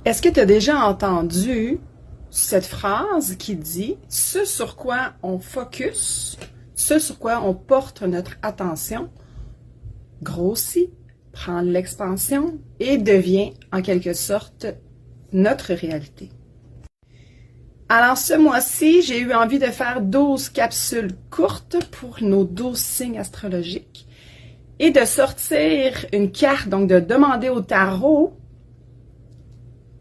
Est-ce que tu as déjà entendu cette phrase qui dit « Ce sur quoi on focus, ce sur quoi on porte notre attention, grossit, prend l'expansion et devient en quelque sorte notre réalité. » Alors ce mois-ci, j'ai eu envie de faire 12 capsules courtes pour nos 12 signes astrologiques et de sortir une carte, donc de demander au tarot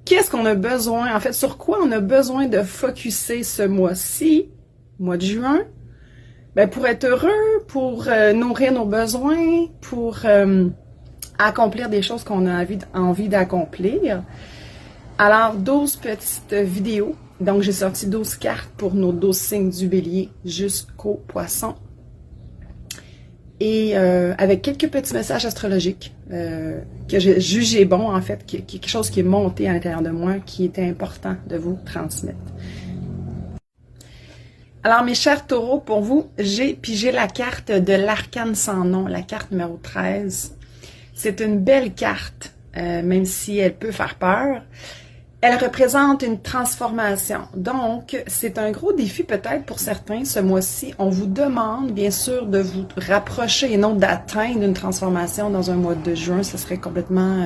qu'est-ce qu'on a besoin, en fait, sur quoi on a besoin de focusser ce mois-ci, mois de juin, ben pour être heureux, pour nourrir nos besoins, pour accomplir des choses qu'on a envie d'accomplir. Alors, 12 petites vidéos. Donc, j'ai sorti 12 cartes pour nos 12 signes du bélier jusqu'au poisson. Et avec quelques petits messages astrologiques que j'ai jugé bon, en fait, quelque chose qui est monté à l'intérieur de moi, qui était important de vous transmettre. Alors, mes chers taureaux, pour vous, j'ai pigé la carte de l'arcane sans nom, la carte numéro 13. C'est une belle carte, même si elle peut faire peur. Elle représente une transformation. Donc, c'est un gros défi peut-être pour certains ce mois-ci. On vous demande, bien sûr, de vous rapprocher et non d'atteindre une transformation dans un mois de juin. Ce serait complètement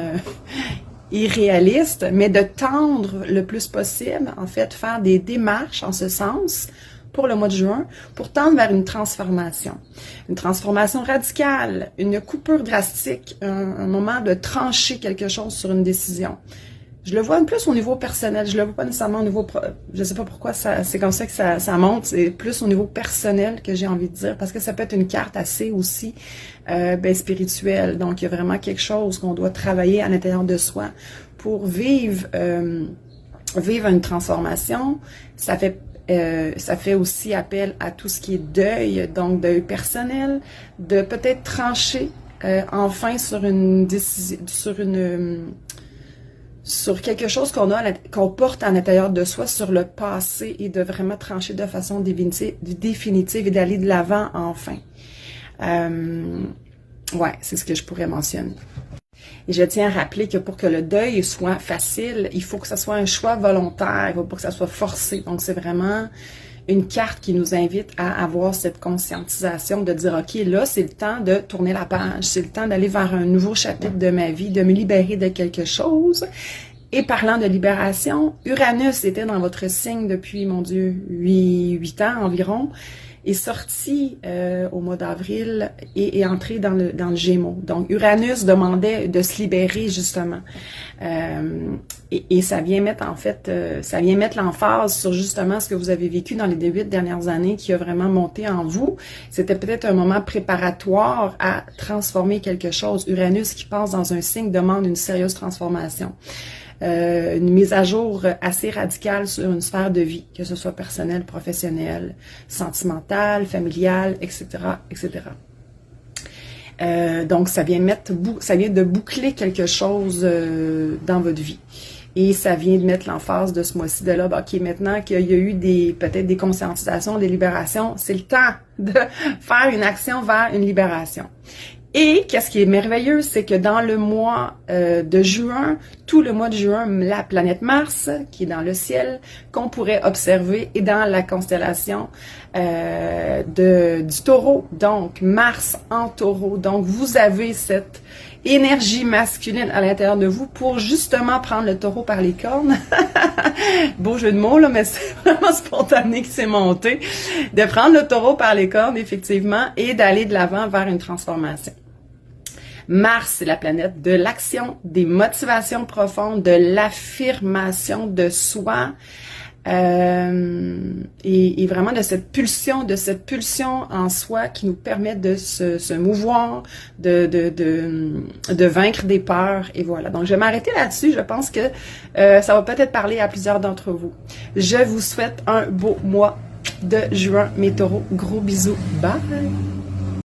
irréaliste, mais de tendre le plus possible, en fait, faire des démarches en ce sens pour le mois de juin, pour tendre vers une transformation radicale, une coupure drastique, un moment de trancher quelque chose sur une décision. Je le vois plus au niveau personnel, je le vois pas nécessairement au niveau, je sais pas pourquoi c'est comme ça que ça monte, c'est plus au niveau personnel que j'ai envie de dire, parce que ça peut être une carte assez aussi spirituelle, donc il y a vraiment quelque chose qu'on doit travailler à l'intérieur de soi pour vivre une transformation. Ça fait aussi appel à tout ce qui est deuil, donc deuil personnel, de peut-être trancher enfin sur quelque chose qu'on porte à l'intérieur de soi, sur le passé, et de vraiment trancher de façon définitive et d'aller de l'avant enfin. Ouais, c'est ce que je pourrais mentionner. Et je tiens à rappeler que pour que le deuil soit facile, il faut que ça soit un choix volontaire, il ne faut pas que ça soit forcé. Donc c'est vraiment une carte qui nous invite à avoir cette conscientisation de dire, OK, là, c'est le temps de tourner la page, c'est le temps d'aller vers un nouveau chapitre de ma vie, de me libérer de quelque chose. Et parlant de libération, Uranus était dans votre signe depuis, mon Dieu, 8 ans environ, est sorti au mois d'avril et est entré dans le Gémeaux. Donc, Uranus demandait de se libérer, justement. Et ça vient mettre, en fait, ça vient mettre l'emphase sur justement ce que vous avez vécu dans les 8 dernières années qui a vraiment monté en vous. C'était peut-être un moment préparatoire à transformer quelque chose. Uranus qui passe dans un signe demande une sérieuse transformation. Une mise à jour assez radicale sur une sphère de vie, que ce soit personnelle, professionnelle, sentimentale, familiale, etc., etc. Donc, ça vient de boucler quelque chose dans votre vie. Et ça vient de mettre l'emphase de ce mois-ci de là, OK, maintenant qu'il y a eu peut-être des conscientisations, des libérations, c'est le temps de faire une action vers une libération. Et qu'est-ce qui est merveilleux, c'est que dans le mois de juin, tout le mois de juin, la planète Mars, qui est dans le ciel, qu'on pourrait observer, est dans la constellation du Taureau. Donc, Mars en Taureau. Donc, vous avez cette énergie masculine à l'intérieur de vous pour justement prendre le taureau par les cornes. Beau jeu de mots, là, mais c'est vraiment spontané qui s'est monté. De prendre le taureau par les cornes, effectivement, et d'aller de l'avant vers une transformation. Mars, c'est la planète de l'action, des motivations profondes, de l'affirmation de soi, et vraiment de cette pulsion en soi qui nous permet de se mouvoir, de vaincre des peurs, et voilà. Donc, je vais m'arrêter là-dessus. Je pense que ça va peut-être parler à plusieurs d'entre vous. Je vous souhaite un beau mois de juin, mes taureaux. Gros bisous. Bye!